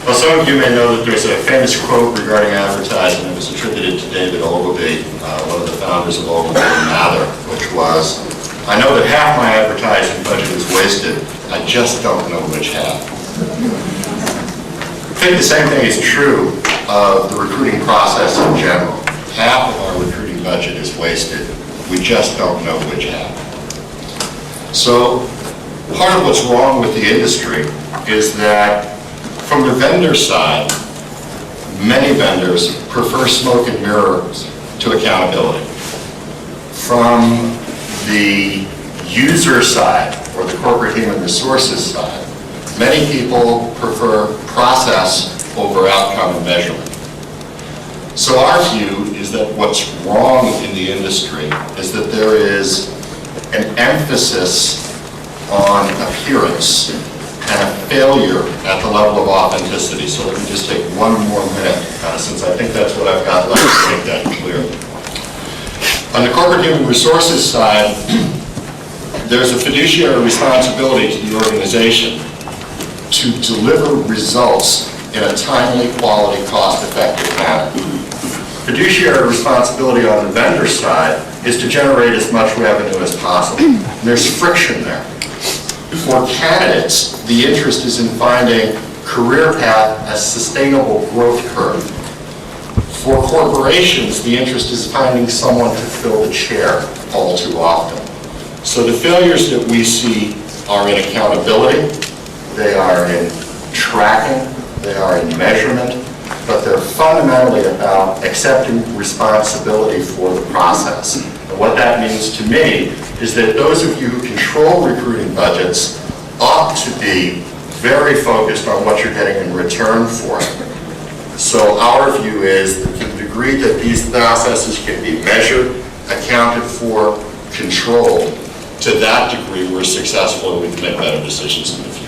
Well, some of you may know that there's a famous quote regarding advertising that was attributed to David Ogilvy, one of the founders of Ogilvy and Mather, which was, "I know that half my advertising budget is wasted, I just don't know which half." I think the same thing is true of the recruiting process in general. Half of our recruiting budget is wasted, we just don't know which half. So part of what's wrong with the industry is that from the vendor side, many vendors prefer smoke and mirrors to accountability. From the user side, or the corporate human resources side, many people prefer process over outcome and measurement. So our view is that what's wrong in the industry is that there is an emphasis on appearance and a failure at the level of authenticity. So let me just take one more minute, since I think that's what I've got left to make that clear. On the corporate human resources side, there's a fiduciary responsibility to the organization to deliver results in a timely, quality, cost-effective manner. Fiduciary responsibility on the vendor side is to generate as much revenue as possible. And there's friction there. For candidates, the interest is in finding career path as sustainable growth curve. For corporations, the interest is finding someone to fill the chair all too often. So the failures that we see are in accountability, they are in tracking, they are in measurement, but they're fundamentally about accepting responsibility for the process. And what that means to me is that those of you who control recruiting budgets ought to be very focused on what you're getting in return for it. So our view is that to the degree that these processes can be measured, accounted for, controlled, to that degree we're successful and we can make better decisions in the future.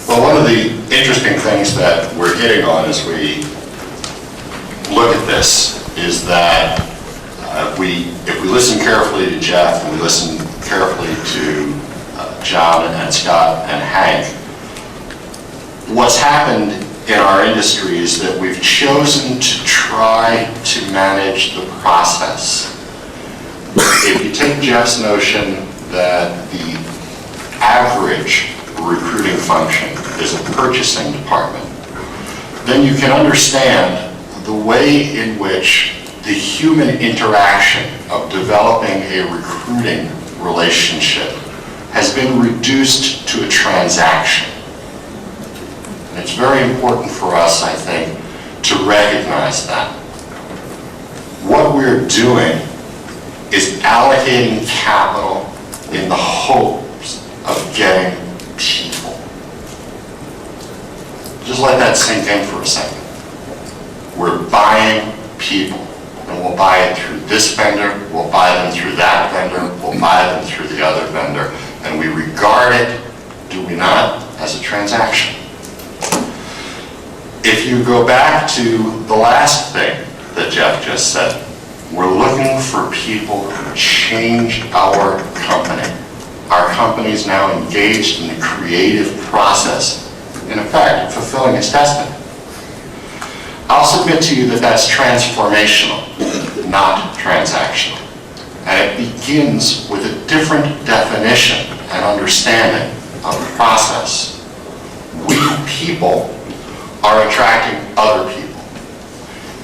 Well, one of the interesting things that we're hitting on as we look at this is that if we listen carefully to Jeff and we listen carefully to John and Scott and Hank, what's happened in our industry is that we've chosen to try to manage the process. If you take Jeff's notion that the average recruiting function is a purchasing department, then you can understand the way in which the human interaction of developing a recruiting relationship has been reduced to a transaction. And it's very important for us, I think, to recognize that. What we're doing is allocating capital in the hopes of getting people. Just let that sink in for a second. We're buying people, and we'll buy it through this vendor, we'll buy them through that vendor, we'll buy them through the other vendor, and we regard it, do we not, as a transaction. If you go back to the last thing that Jeff just said, we're looking for people who change our company. Our company is now engaged in the creative process, in effect, fulfilling its destiny. I'll submit to you that that's transformational, not transactional. And it begins with a different definition and understanding of the process. We people are attracting other people.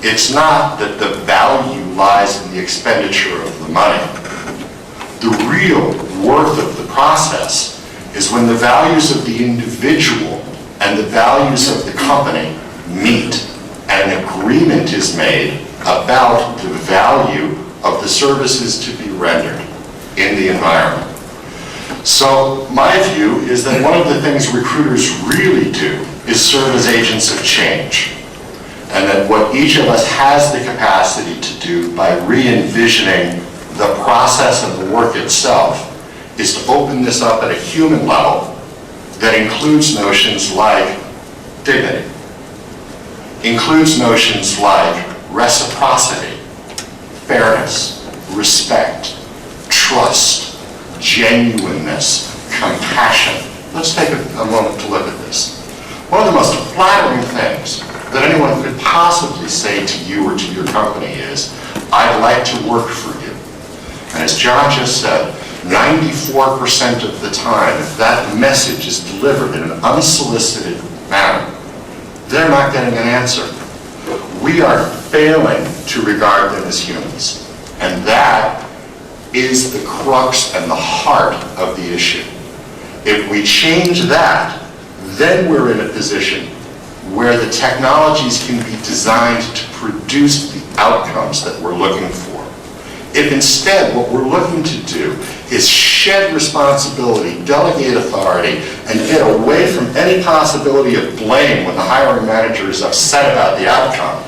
It's not that the value lies in the expenditure of the money. The real worth of the process is when the values of the individual and the values of the company meet and an agreement is made about the value of the services to be rendered in the environment. So my view is that one of the things recruiters really do is serve as agents of change. And that what each of us has the capacity to do by re-envisioning the process and the work itself is to open this up at a human level that includes notions like dignity, includes notions like reciprocity, fairness, respect, trust, genuineness, compassion. Let's take a moment to look at this. One of the most flattering things that anyone could possibly say to you or to your company is, I'd like to work for you. And as John just said, 94% of the time, if that message is delivered in an unsolicited manner, they're not getting an answer. We are failing to regard them as humans. And that is the crux and the heart of the issue. If we change that, then we're in a position where the technologies can be designed to produce the outcomes that we're looking for. If instead what we're looking to do is shed responsibility, delegate authority, and get away from any possibility of blame when the hiring manager is upset about the outcome,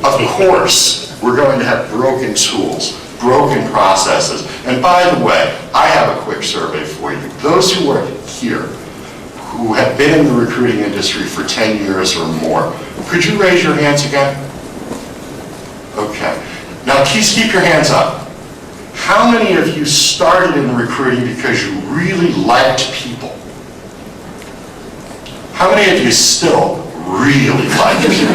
of course we're going to have broken tools, broken processes. And by the way, I have a quick survey for you. Those who are here, who have been in the recruiting industry for 10 years or more, could you raise your hands again? Okay. Now keep your hands up. How many of you started in recruiting because you really liked people? How many of you still really like people?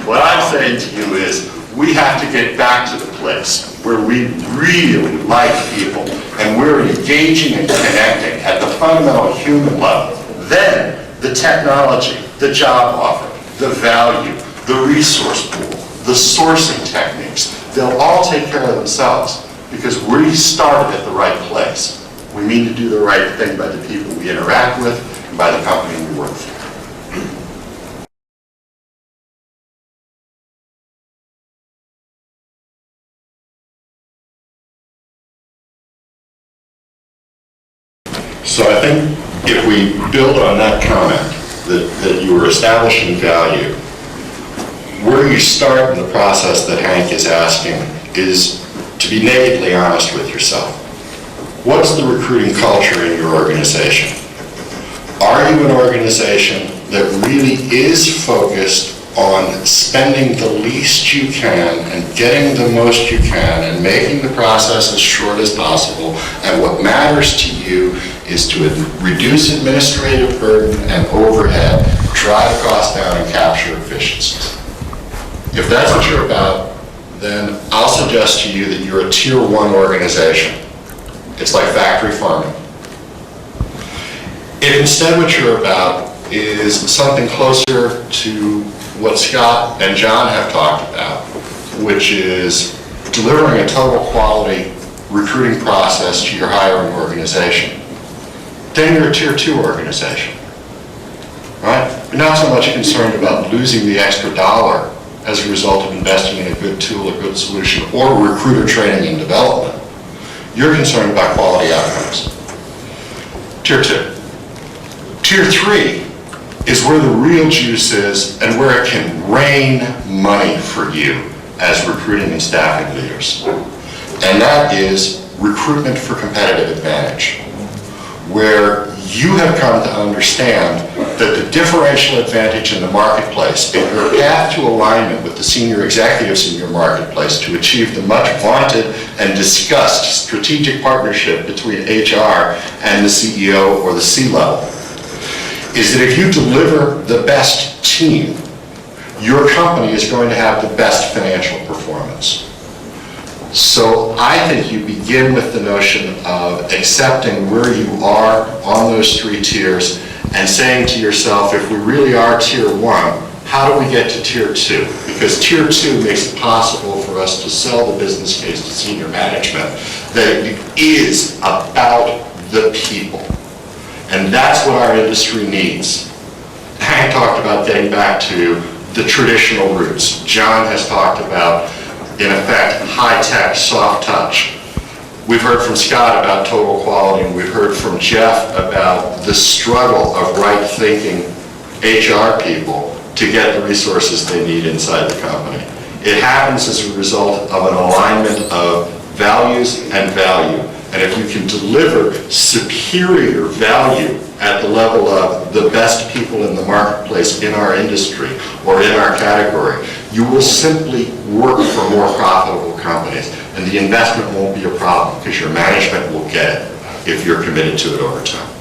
What I'm saying to you is, we have to get back to the place where we really like people and we're engaging and connecting at the fundamental human level. Then the technology, the job offer, the value, the resource pool, the sourcing techniques, they'll all take care of themselves because we started at the right place. We mean to do the right thing by the people we interact with and by the company we work for. So I think if we build on that comment, that you are establishing value, where you start in the process that Hank is asking is to be nakedly honest with yourself. What's the recruiting culture in your organization? Are you an organization that really is focused on spending the least you can and getting the most you can and making the process as short as possible, and what matters to you is to reduce administrative burden and overhead, drive costs down, and capture efficiencies? If that's what you're about, then I'll suggest to you that you're a tier 1 organization. It's like factory farming. If instead what you're about is something closer to what Scott and John have talked about, which is delivering a total quality recruiting process to your hiring organization, then you're a tier 2 organization, right? You're not so much concerned about losing the extra dollar as a result of investing in a good tool, a good solution, or recruiter training and development. You're concerned about quality outcomes. Tier 2. Tier 3 is where the real juice is and where it can rain money for you as recruiting and staffing leaders. And that is recruitment for competitive advantage, where you have come to understand that the differential advantage in the marketplace, in your path to alignment with the senior executives in your marketplace to achieve the much vaunted and discussed strategic partnership between HR and the CEO or the C-level, is that if you deliver the best team, your company is going to have the best financial performance. So I think you begin with the notion of accepting where you are on those 3 tiers and saying to yourself, if we really are tier 1, how do we get to tier 2? Because tier 2 makes it possible for us to sell the business case to senior management that it is about the people. And that's what our industry needs. Hank talked about getting back to the traditional roots. John has talked about, in effect, high-tech, soft touch. We've heard from Scott about total quality, and we've heard from Jeff about the struggle of right-thinking HR people to get the resources they need inside the company. It happens as a result of an alignment of values and value. And if you can deliver superior value at the level of the best people in the marketplace in our industry or in our category, you will simply work for more profitable companies, and the investment won't be a problem because your management will get it if you're committed to it over time.